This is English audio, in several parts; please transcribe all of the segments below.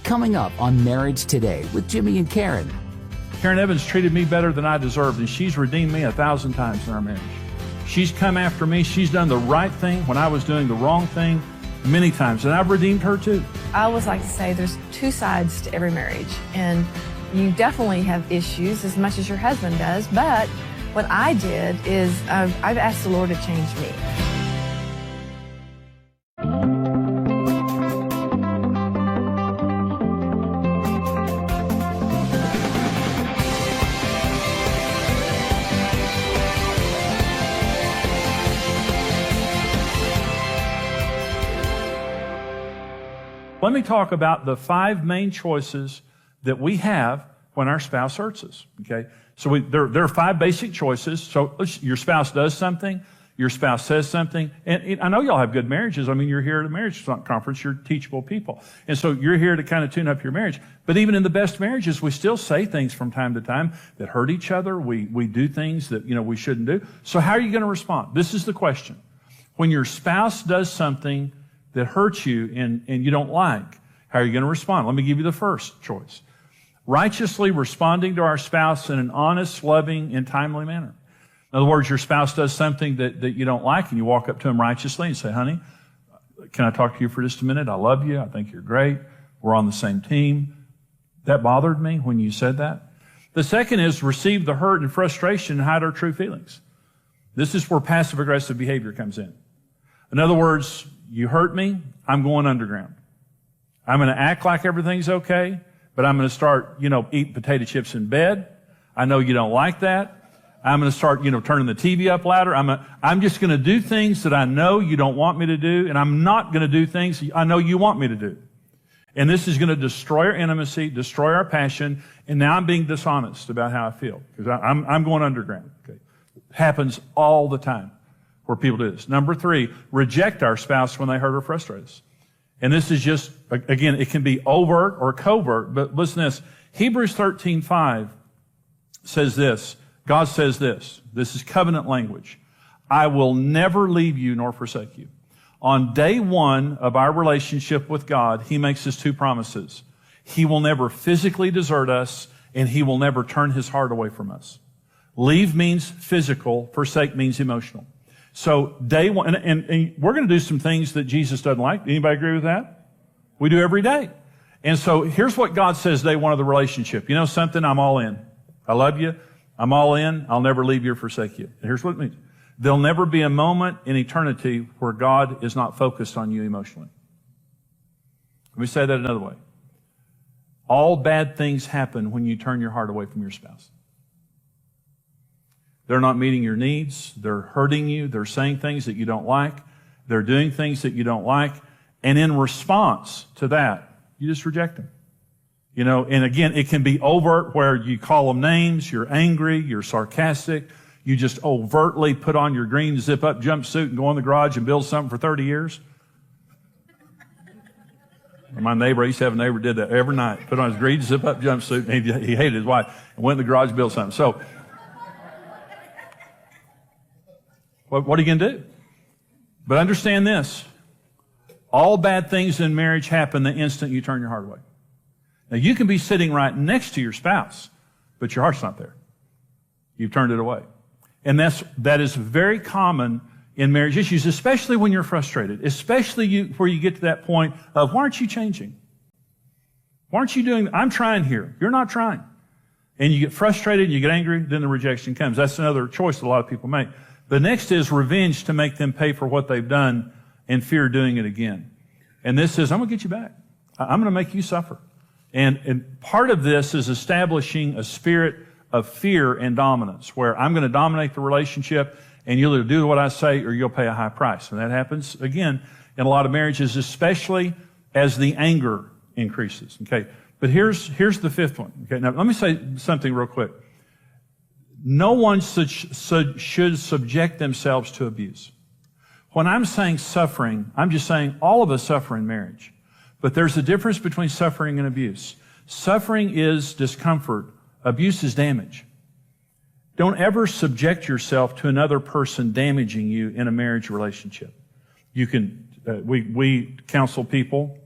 coming up on Marriage Today with Jimmy and Karen. Karen Evans treated me better than I deserved, and she's redeemed me 1,000 times in our marriage. She's come after me. She's done the right thing when I was doing the wrong thing many times, and I've redeemed her too. I always like to say there's two sides to every marriage, and you definitely have issues as much as your husband does, but what I did is I've asked the Lord to change me. Let me talk about the 5 main choices that we have when our spouse hurts us, okay? So there are 5 basic choices. So your spouse does something, your spouse says something, and I know y'all have good marriages. I mean, you're here at a marriage conference, you're teachable people. And so you're here to kind of tune up your marriage. But even in the best marriages, we still say things from time to time that hurt each other. We do things that, we shouldn't do. So how are you going to respond? This is the question. When your spouse does something that hurts you and you don't like, how are you going to respond? Let me give you the first choice. Righteously responding to our spouse in an honest, loving, and timely manner. In other words, your spouse does something that you don't like, and you walk up to him righteously and say, honey, can I talk to you for just a minute? I love you. I think you're great. We're on the same team. That bothered me when you said that. The second is receive the hurt and frustration and hide our true feelings. This is where passive-aggressive behavior comes in. In other words, you hurt me, I'm going underground. I'm going to act like everything's okay, but I'm going to start, eating potato chips in bed. I know you don't like that. I'm going to start, turning the TV up louder. I'm just going to do things that I know you don't want me to do, and I'm not going to do things I know you want me to do. And this is going to destroy our intimacy, destroy our passion, and now I'm being dishonest about how I feel because I'm going underground. Okay, it happens all the time where people do this. Number 3, reject our spouse when they hurt or frustrate us. And this is just, again, it can be overt or covert, but listen to this. Hebrews 13:5 says this. God says this. This is covenant language. I will never leave you nor forsake you. On day 1 of our relationship with God, He makes us 2 promises. He will never physically desert us, and He will never turn His heart away from us. Leave means physical, forsake means emotional. So day 1, and we're going to do some things that Jesus doesn't like. Anybody agree with that? We do every day. And so here's what God says day 1 of the relationship. You know something? I'm all in. I love you. I'm all in. I'll never leave you or forsake you. And here's what it means. There'll never be a moment in eternity where God is not focused on you emotionally. Let me say that another way. All bad things happen when you turn your heart away from your spouse. They're not meeting your needs. They're hurting you. They're saying things that you don't like. They're doing things that you don't like. And in response to that, you just reject them. And again, it can be overt where you call them names, you're angry, you're sarcastic, you just overtly put on your green zip-up jumpsuit and go in the garage and build something for 30 years. My neighbor, I used to have a neighbor did that every night, put on his green zip-up jumpsuit, and he hated his wife, and went in the garage and built something. So, what are you going to do? But understand this. All bad things in marriage happen the instant you turn your heart away. Now, you can be sitting right next to your spouse, but your heart's not there. You've turned it away. And that is very common in marriage issues, especially when you're frustrated, especially where you get to that point of, why aren't you changing? Why aren't you doing, I'm trying here. You're not trying. And you get frustrated, and you get angry, then the rejection comes. That's another choice that a lot of people make. The next is revenge to make them pay for what they've done and fear doing it again. And this is, I'm going to get you back. I'm going to make you suffer. And part of this is establishing a spirit of fear and dominance, where I'm going to dominate the relationship, and you'll either do what I say or you'll pay a high price. And that happens, again, in a lot of marriages, especially as the anger increases. Okay, but here's the 5th one. Okay, now let me say something real quick. No one should subject themselves to abuse. When I'm saying suffering, I'm just saying all of us suffer in marriage. But there's a difference between suffering and abuse. Suffering is discomfort. Abuse is damage. Don't ever subject yourself to another person damaging you in a marriage relationship. You can, we counsel people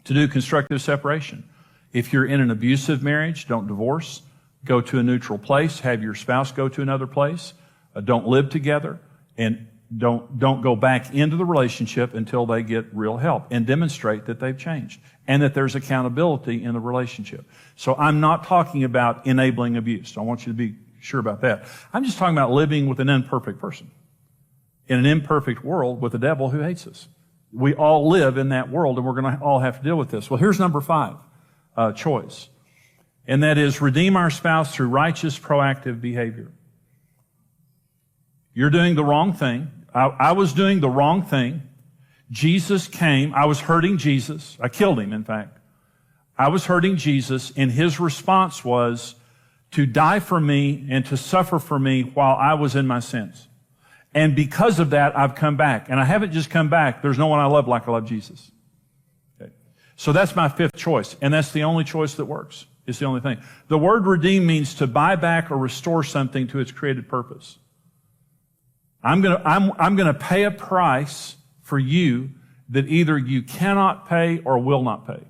to do constructive separation. If you're in an abusive marriage, don't divorce. Go to a neutral place. Have your spouse go to another place. Don't live together. And don't go back into the relationship until they get real help and demonstrate that they've changed and that there's accountability in the relationship. So I'm not talking about enabling abuse. I want you to be sure about that. I'm just talking about living with an imperfect person in an imperfect world with a devil who hates us. We all live in that world, and we're going to all have to deal with this. Well, here's number 5 choice, and that is redeem our spouse through righteous, proactive behavior. You're doing the wrong thing. I was doing the wrong thing. Jesus came. I was hurting Jesus. I killed him, in fact. I was hurting Jesus, and his response was to die for me and to suffer for me while I was in my sins. And because of that, I've come back. And I haven't just come back. There's no one I love like I love Jesus. Okay. So that's my 5th choice, and that's the only choice that works. It's the only thing. The word redeem means to buy back or restore something to its created purpose. I'm gonna pay a price for you that either you cannot pay or will not pay.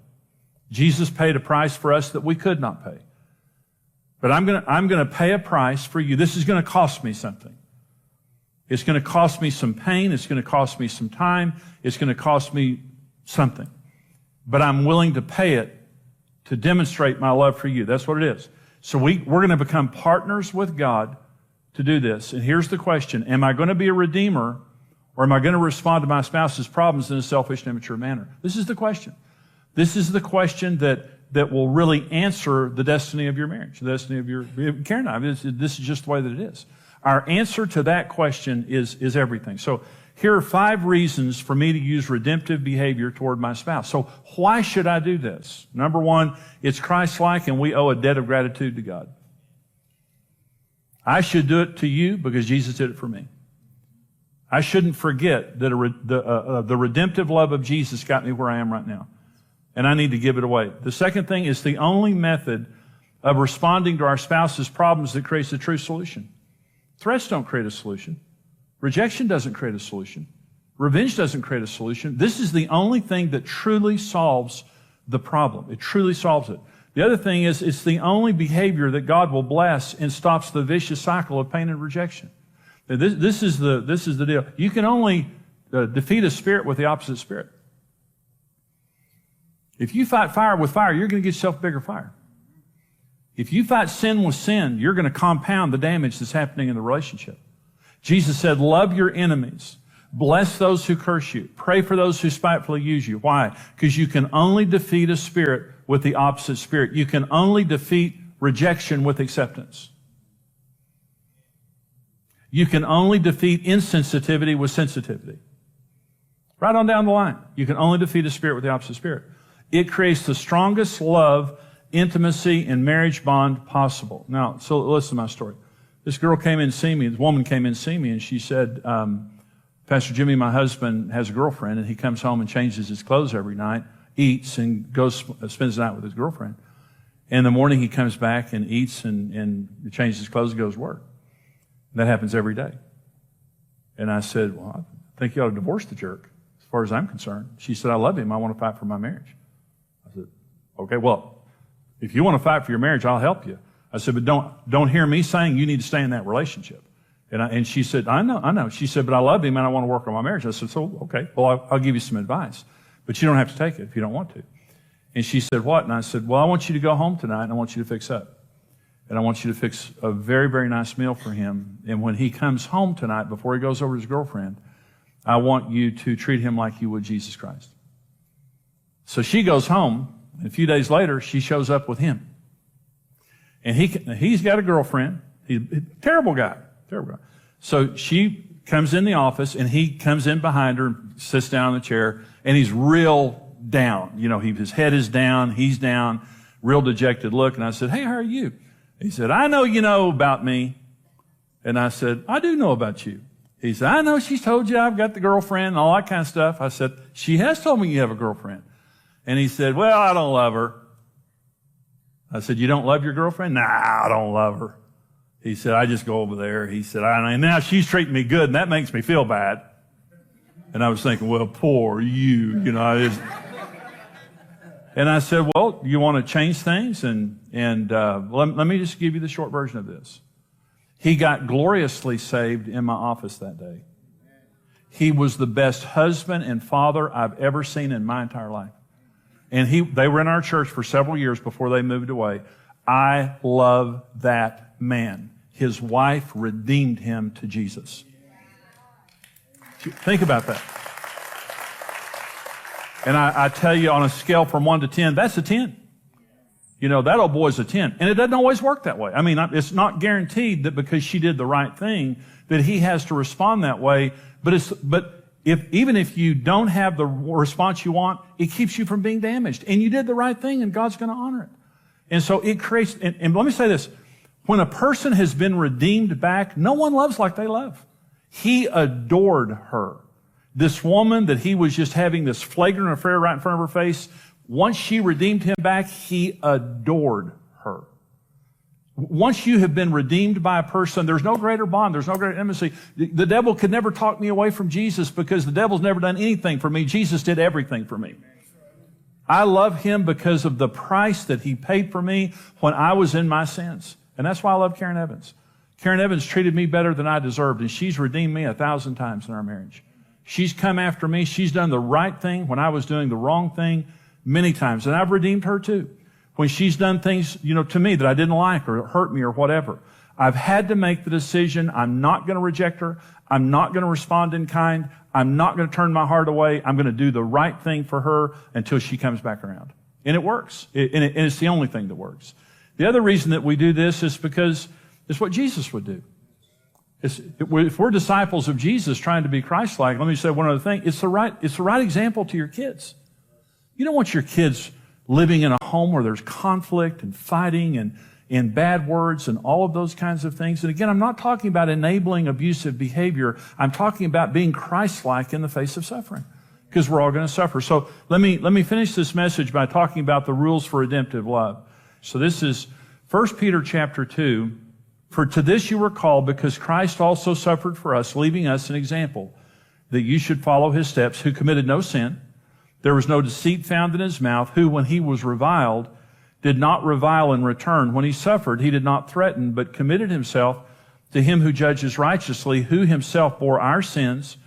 Jesus paid a price for us that we could not pay. But I'm gonna pay a price for you. This is gonna cost me something. It's gonna cost me some pain. It's gonna cost me some time. It's gonna cost me something. But I'm willing to pay it to demonstrate my love for you. That's what it is. So we're gonna become partners with God to do this. And here's the question. Am I going to be a redeemer, or am I going to respond to my spouse's problems in a selfish and immature manner? This is the question. This is the question that will really answer the destiny of your marriage, the destiny of your... Karen and I, this is just the way that it is. Our answer to that question is everything. So here are 5 reasons for me to use redemptive behavior toward my spouse. So why should I do this? Number 1, it's Christ-like, and we owe a debt of gratitude to God. I should do it to you because Jesus did it for me. I shouldn't forget that the redemptive love of Jesus got me where I am right now. And I need to give it away. The second thing is the only method of responding to our spouse's problems that creates a true solution. Threats don't create a solution. Rejection doesn't create a solution. Revenge doesn't create a solution. This is the only thing that truly solves the problem. It truly solves it. The other thing is, it's the only behavior that God will bless and stops the vicious cycle of pain and rejection. This is the deal. You can only defeat a spirit with the opposite spirit. If you fight fire with fire, you're going to get yourself a bigger fire. If you fight sin with sin, you're going to compound the damage that's happening in the relationship. Jesus said, love your enemies. Bless those who curse you. Pray for those who spitefully use you. Why? Because you can only defeat a spirit with the opposite spirit. You can only defeat rejection with acceptance. You can only defeat insensitivity with sensitivity. Right on down the line. You can only defeat a spirit with the opposite spirit. It creates the strongest love, intimacy, and marriage bond possible. Now, so listen to my story. This girl came in to see me, this woman came in to see me, and she said, Pastor Jimmy, my husband has a girlfriend, and he comes home and changes his clothes every night, eats, and spends the night with his girlfriend. In the morning, he comes back and eats and changes his clothes and goes to work. That happens every day. And I said, well, I think you ought to divorce the jerk, as far as I'm concerned. She said, I love him. I want to fight for my marriage. I said, okay, well, if you want to fight for your marriage, I'll help you. I said, but don't hear me saying you need to stay in that relationship. And she said, I know. She said, but I love him and I want to work on my marriage. I said, so, okay, well, I'll give you some advice, but you don't have to take it if you don't want to. And she said, what? And I said, well, I want you to go home tonight and I want you to fix up. And I want you to fix a very, very nice meal for him. And when he comes home tonight, before he goes over to his girlfriend, I want you to treat him like you would Jesus Christ. So she goes home, and a few days later, she shows up with him. And he's got a girlfriend. He's a terrible guy. So she comes in the office, and he comes in behind her and sits down in the chair, and he's real down. You know, his head is down, he's down, real dejected look. And I said, hey, how are you? He said, I know you know about me. And I said, I do know about you. He said, I know she's told you I've got the girlfriend and all that kind of stuff. I said, she has told me you have a girlfriend. And he said, well, I don't love her. I said, you don't love your girlfriend? Nah, I don't love her. He said, I just go over there. He said, and now she's treating me good, and that makes me feel bad. And I was thinking, well, poor you. You know, And I said, well, you want to change things? And let me just give you the short version of this. He got gloriously saved in my office that day. He was the best husband and father I've ever seen in my entire life. And they were in our church for several years before they moved away. I love that man. His wife redeemed him to Jesus. Think about that. And I tell you, on a scale from 1 to 10, that's a 10. You know, that old boy's a 10. And it doesn't always work that way. I mean, it's not guaranteed that because she did the right thing that he has to respond that way. But even if you don't have the response you want, it keeps you from being damaged. And you did the right thing, and God's going to honor it. And so it creates, and let me say this, when a person has been redeemed back, no one loves like they love. He adored her. This woman that he was just having this flagrant affair right in front of her face, once she redeemed him back, he adored her. Once you have been redeemed by a person, there's no greater bond, there's no greater intimacy. The devil could never talk me away from Jesus because the devil's never done anything for me. Jesus did everything for me. I love him because of the price that he paid for me when I was in my sins. And that's why I love Karen Evans. Karen Evans treated me better than I deserved, and she's redeemed me 1,000 times in our marriage. She's come after me. She's done the right thing when I was doing the wrong thing many times. And I've redeemed her too. When she's done things, to me that I didn't like or hurt me or whatever. I've had to make the decision. I'm not going to reject her. I'm not going to respond in kind. I'm not going to turn my heart away. I'm going to do the right thing for her until she comes back around. And it works. And it's the only thing that works. The other reason that we do this is because it's what Jesus would do. If we're disciples of Jesus trying to be Christ-like, let me say one other thing. It's the right example to your kids. You don't want your kids living in a home where there's conflict and fighting and bad words and all of those kinds of things. And again, I'm not talking about enabling abusive behavior. I'm talking about being Christ-like in the face of suffering, because we're all going to suffer. So let me finish this message by talking about the rules for redemptive love. So this is 1 Peter chapter 2. For to this you were called, because Christ also suffered for us, leaving us an example, that you should follow his steps, who committed no sin. There was no deceit found in his mouth, who, when he was reviled, did not revile in return. When he suffered, he did not threaten, but committed himself to him who judges righteously, who himself bore our sins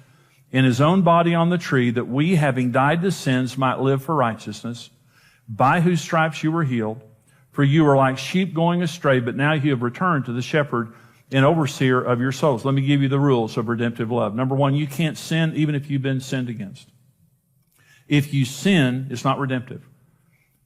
in his own body on the tree, that we, having died to sins, might live for righteousness, by whose stripes you were healed. For you are like sheep going astray, but now you have returned to the shepherd and overseer of your souls. Let me give you the rules of redemptive love. Number one, you can't sin even if you've been sinned against. If you sin, it's not redemptive.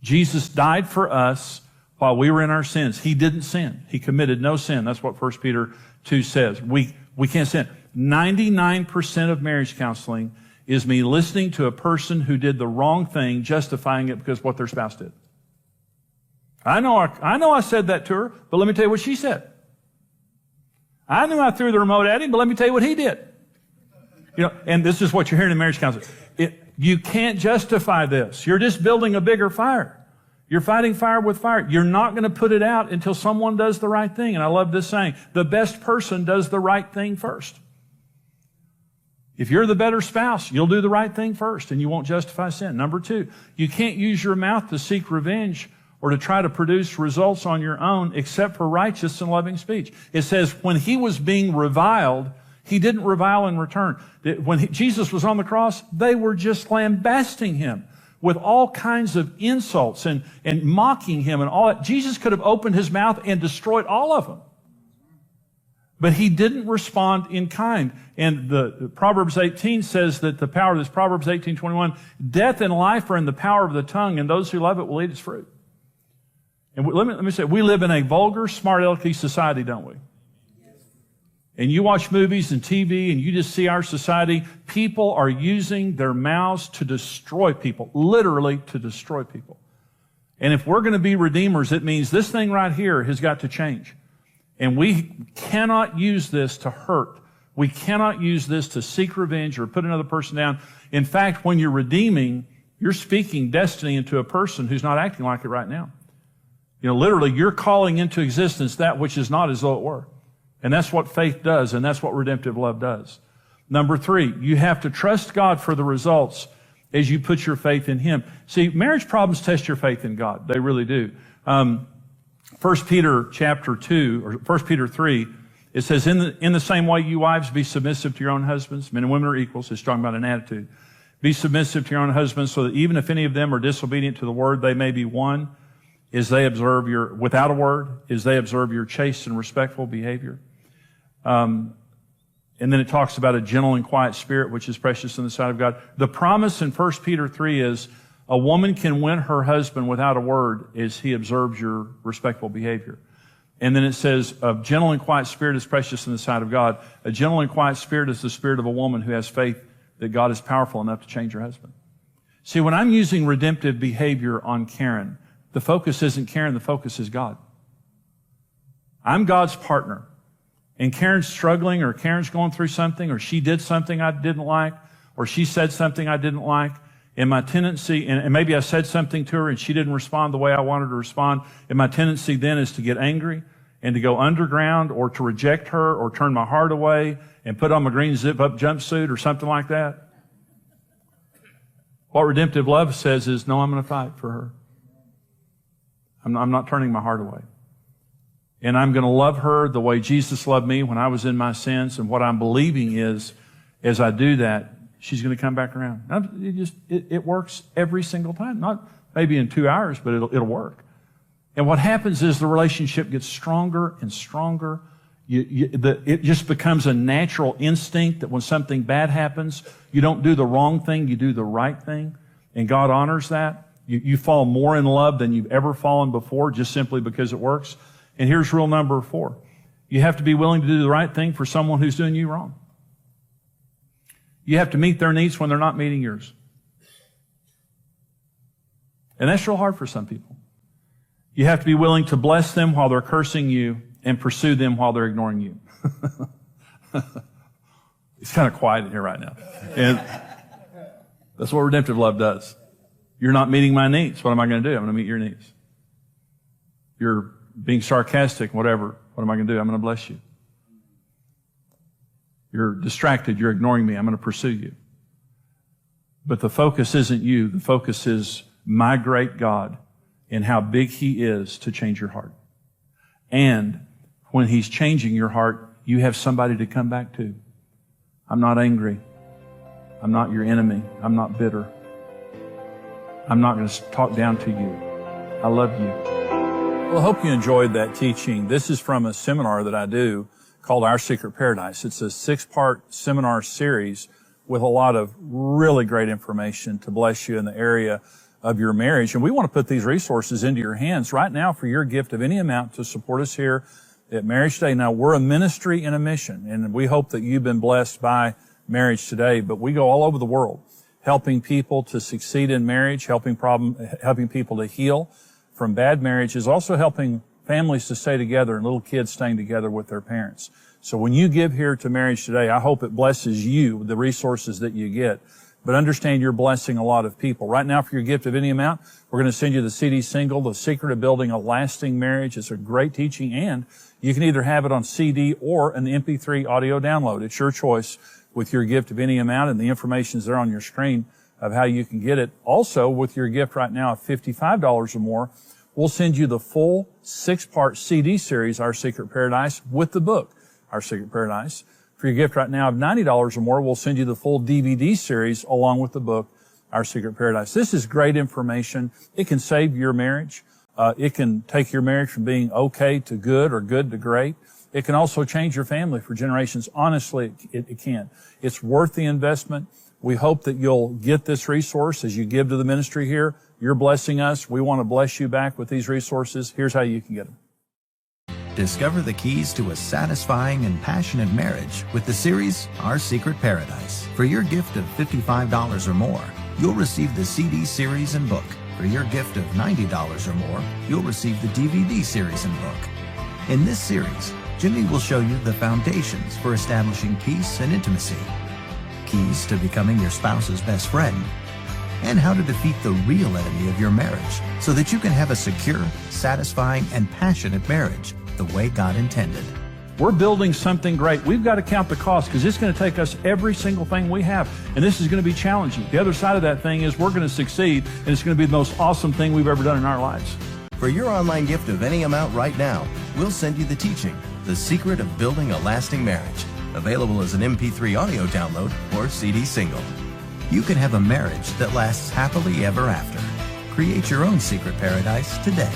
Jesus died for us while we were in our sins. He didn't sin. He committed no sin. That's what 1 Peter 2 says. We can't sin. 99% of marriage counseling is me listening to a person who did the wrong thing, justifying it because of what their spouse did. I know I said that to her, but let me tell you what she said. I knew I threw the remote at him, but let me tell you what he did. And this is what you're hearing in marriage counseling. You can't justify this. You're just building a bigger fire. You're fighting fire with fire. You're not going to put it out until someone does the right thing. And I love this saying, the best person does the right thing first. If you're the better spouse, you'll do the right thing first, and you won't justify sin. Number two, you can't use your mouth to seek revenge or to try to produce results on your own except for righteous and loving speech. It says when he was being reviled, he didn't revile in return. When Jesus was on the cross, they were just lambasting him with all kinds of insults and mocking him and all that. Jesus could have opened his mouth and destroyed all of them. But he didn't respond in kind. And the Proverbs 18 says that the power of this, Proverbs 18:21, death and life are in the power of the tongue, and those who love it will eat its fruit. And let me say, we live in a vulgar, smart alecky society, don't we? And you watch movies and TV and you just see our society, people are using their mouths to destroy people, literally to destroy people. And if we're going to be redeemers, it means this thing right here has got to change. And we cannot use this to hurt. We cannot use this to seek revenge or put another person down. In fact, when you're redeeming, you're speaking destiny into a person who's not acting like it right now. Literally, you're calling into existence that which is not as though it were. And that's what faith does, and that's what redemptive love does. Number three, you have to trust God for the results as you put your faith in Him. See, marriage problems test your faith in God. They really do. 1 Peter chapter 2, or 1 Peter 3, it says, in the same way, you wives, be submissive to your own husbands. Men and women are equals. It's talking about an attitude. Be submissive to your own husbands, so that even if any of them are disobedient to the word, they may be won as they observe without a word, as they observe your chaste and respectful behavior. And then it talks about a gentle and quiet spirit, which is precious in the sight of God. The promise in 1 Peter 3 is a woman can win her husband without a word as he observes your respectful behavior. And then it says, a gentle and quiet spirit is precious in the sight of God. A gentle and quiet spirit is the spirit of a woman who has faith that God is powerful enough to change her husband. See, when I'm using redemptive behavior on Karen, the focus isn't Karen, the focus is God. I'm God's partner. And Karen's struggling, or Karen's going through something, or she did something I didn't like, or she said something I didn't like, and my tendency, and maybe I said something to her and she didn't respond the way I wanted to respond, and my tendency then is to get angry and to go underground, or to reject her, or turn my heart away and put on my green zip-up jumpsuit or something like that. What redemptive love says is, no, I'm going to fight for her. I'm not turning my heart away. And I'm going to love her the way Jesus loved me when I was in my sins. And what I'm believing is, as I do that, she's going to come back around. It works every single time. Not maybe in 2 hours, but it'll work. And what happens is the relationship gets stronger and stronger. It just becomes a natural instinct that when something bad happens, you don't do the wrong thing, you do the right thing. And God honors that. You fall more in love than you've ever fallen before, just simply because it works. And here's rule number 4. You have to be willing to do the right thing for someone who's doing you wrong. You have to meet their needs when they're not meeting yours. And that's real hard for some people. You have to be willing to bless them while they're cursing you and pursue them while they're ignoring you. It's kind of quiet in here right now. And that's what redemptive love does. You're not meeting my needs. What am I going to do? I'm going to meet your needs. You're being sarcastic, whatever. What am I going to do? I'm going to bless you. You're distracted. You're ignoring me. I'm going to pursue you. But the focus isn't you. The focus is my great God and how big He is to change your heart. And when He's changing your heart, you have somebody to come back to. I'm not angry. I'm not your enemy. I'm not bitter. I'm not going to talk down to you. I love you. Well, I hope you enjoyed that teaching. This is from a seminar that I do called Our Secret Paradise. It's a 6-part seminar series with a lot of really great information to bless you in the area of your marriage. And we want to put these resources into your hands right now for your gift of any amount to support us here at Marriage Today. Now, we're a ministry and a mission, and we hope that you've been blessed by Marriage Today, but we go all over the world helping people to succeed in marriage, helping people to heal from bad marriages, also helping families to stay together and little kids staying together with their parents. So when you give here to Marriage Today, I hope it blesses you, the resources that you get. But understand you're blessing a lot of people. Right now, for your gift of any amount, we're going to send you the CD single, The Secret of Building a Lasting Marriage. It's a great teaching, and you can either have it on CD or an MP3 audio download. It's your choice with your gift of any amount, and the information is there on your screen of how you can get it. Also, with your gift right now of $55 or more, we'll send you the full 6-part CD series, Our Secret Paradise, with the book, Our Secret Paradise. For your gift right now of $90 or more, we'll send you the full DVD series along with the book, Our Secret Paradise. This is great information. It can save your marriage. It can take your marriage from being okay to good or good to great. It can also change your family for generations. Honestly, it can. It's worth the investment. We hope that you'll get this resource as you give to the ministry here. You're blessing us. We want to bless you back with these resources. Here's how you can get them. Discover the keys to a satisfying and passionate marriage with the series Our Secret Paradise. For your gift of $55 or more, you'll receive the CD series and book. For your gift of $90 or more, you'll receive the DVD series and book. In this series, Jimmy will show you the foundations for establishing peace and intimacy, keys to becoming your spouse's best friend, and how to defeat the real enemy of your marriage so that you can have a secure, satisfying, and passionate marriage the way God intended. We're building something great. We've got to count the cost because it's going to take us every single thing we have. And this is going to be challenging. The other side of that thing is we're going to succeed, and it's going to be the most awesome thing we've ever done in our lives. For your online gift of any amount right now, we'll send you the teaching, The Secret of Building a Lasting Marriage, available as an MP3 audio download or CD single. You can have a marriage that lasts happily ever after. Create your own secret paradise today.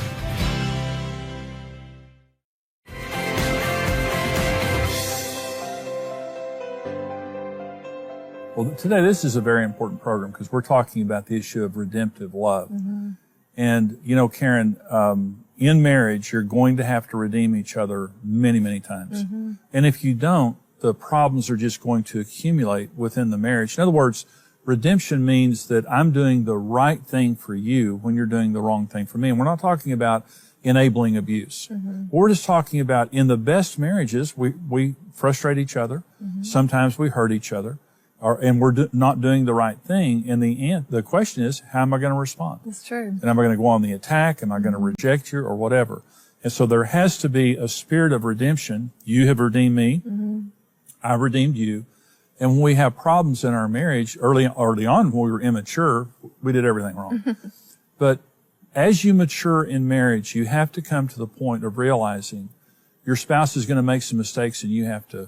Well, today this is a very important program because we're talking about the issue of redemptive love. And, you know, Karen, in marriage, you're going to have to redeem each other many, many times. And if you don't, the problems are just going to accumulate within the marriage. In other words, redemption means that I'm doing the right thing for you when you're doing the wrong thing for me. And we're not talking about enabling abuse. We're just talking about in the best marriages, we frustrate each other. Sometimes we hurt each other. And we're not doing the right thing. In the end, the question is, how am I going to respond? That's true. And am I going to go on the attack? Am I going to reject you or whatever? And so there has to be a spirit of redemption. You have redeemed me. I've redeemed you. And when we have problems in our marriage, early on when we were immature, we did everything wrong. But as you mature in marriage, you have to come to the point of realizing your spouse is going to make some mistakes and you have to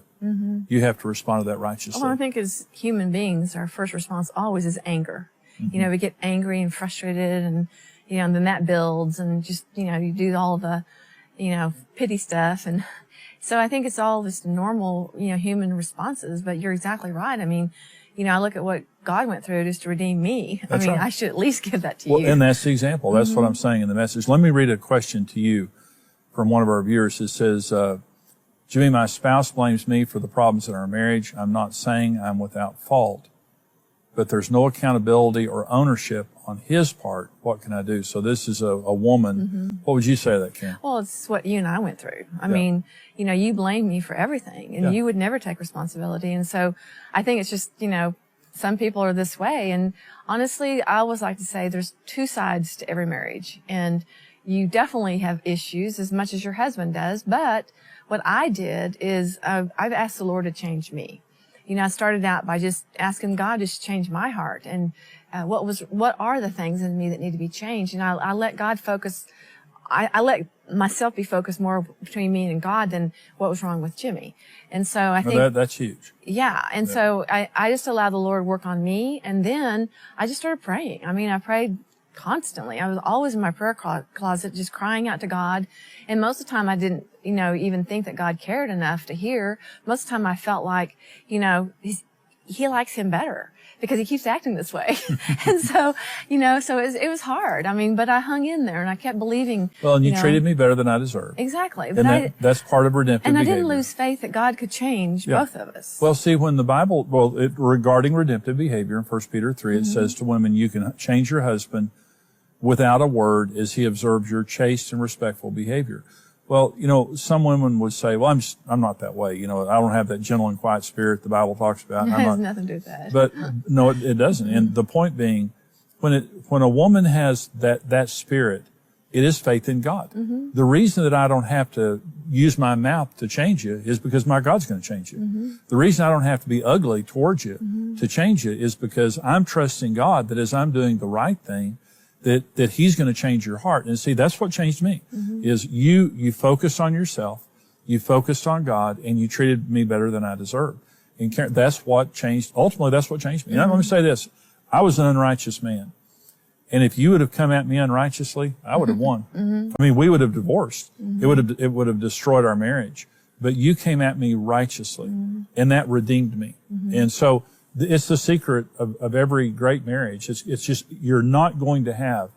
respond to that righteously. Well, I think as human beings, our first response always is anger. You know, we get angry and frustrated and, you know, and then that builds and just, you know, you do all the, you know, pity stuff. And so I think it's all just normal, you know, human responses, but you're exactly right. I mean, you know, I look at what God went through just to redeem me. That's right. I should at least give that to you. you. And that's the example. That's what I'm saying in the message. Let me read a question to you from one of our viewers. It says, Jimmy, my spouse blames me for the problems in our marriage. I'm not saying I'm without fault, but there's no accountability or ownership on his part. What can I do? So this is a woman. What would you say to that, Karen? Well, it's what you and I went through. I mean, you know, you blame me for everything and you would never take responsibility. And so I think it's just, you know, some people are this way. And honestly, I always like to say there's two sides to every marriage. And you definitely have issues as much as your husband does. But what I did is I've asked the Lord to change me. You know, I started out by just asking God to change my heart and what are the things in me that need to be changed. And I let God focus. I let myself be focused more between me and God than what was wrong with Jimmy. And so I think that's huge. Yeah. And so I just allowed the Lord work on me. And then I just started praying. I mean, I prayed constantly. I was always in my prayer closet, just crying out to God. And most of the time I didn't, you know, even think that God cared enough to hear. Most of the time I felt like, you know, he likes him better because he keeps acting this way. And so, you know, so it was hard. I mean, but I hung in there and I kept believing. Well, and you treated me better than I deserved. Exactly. But and that's part of redemptive behavior. And I didn't lose faith that God could change both of us. Well, see, when the Bible, regarding redemptive behavior in 1 Peter 3, it says to women, you can change your husband without a word as he observes your chaste and respectful behavior. Well, you know, some women would say, well, I'm not that way. You know, I don't have that gentle and quiet spirit the Bible talks about. It has nothing to do with that. But no, it doesn't. And the point being, when a woman has that spirit, it is faith in God. The reason that I don't have to use my mouth to change you is because my God's going to change you. The reason I don't have to be ugly towards you to change you is because I'm trusting God that as I'm doing the right thing, that he's going to change your heart. And see, that's what changed me, is you focused on yourself, you focused on God, and you treated me better than I deserved. And that's what changed, ultimately that's what changed me. And let me say this, I was an unrighteous man. And if you would have come at me unrighteously, I would have won. I mean, we would have divorced. It would have destroyed our marriage. But you came at me righteously, and that redeemed me. And so, it's the secret of every great marriage. It's just, you're not going to have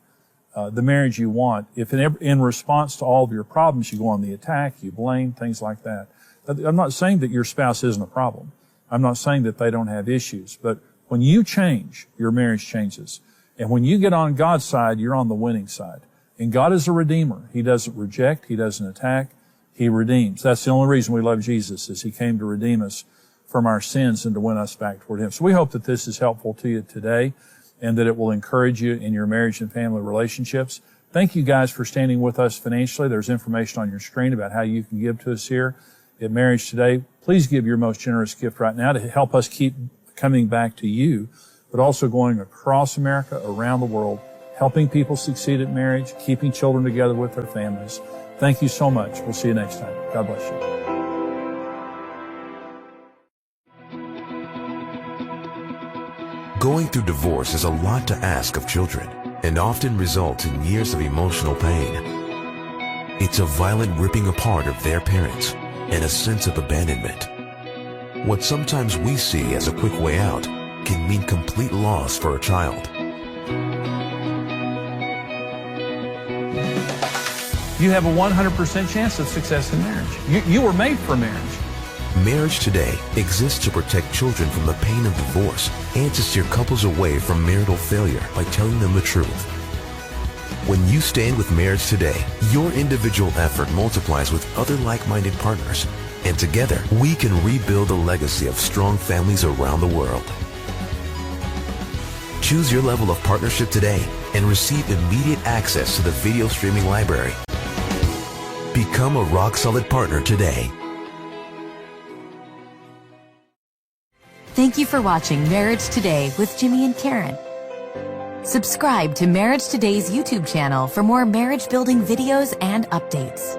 the marriage you want if in response to all of your problems you go on the attack, you blame, things like that. I'm not saying that your spouse isn't a problem. I'm not saying that they don't have issues. But when you change, your marriage changes. And when you get on God's side, you're on the winning side. And God is a redeemer. He doesn't reject. He doesn't attack. He redeems. That's the only reason we love Jesus, is he came to redeem us from our sins and to win us back toward him. So we hope that this is helpful to you today and that it will encourage you in your marriage and family relationships. Thank you guys for standing with us financially. There's information on your screen about how you can give to us here. at Marriage Today. Please give your most generous gift right now to help us keep coming back to you, but also going across America, around the world, helping people succeed at marriage, keeping children together with their families. Thank you so much. We'll see you next time. God bless you. Going through divorce is a lot to ask of children and often results in years of emotional pain. It's a violent ripping apart of their parents and a sense of abandonment. What sometimes we see as a quick way out can mean complete loss for a child. You have a 100% chance of success in marriage. You were made for marriage. Marriage Today exists to protect children from the pain of divorce and to steer couples away from marital failure by telling them the truth. When you stand with Marriage Today, your individual effort multiplies with other like-minded partners, and together we can rebuild a legacy of strong families around the world. Choose your level of partnership today and receive immediate access to the video streaming library. Become a rock-solid partner today. Thank you for watching Marriage Today with Jimmy and Karen. Subscribe to Marriage Today's YouTube channel for more marriage-building videos and updates.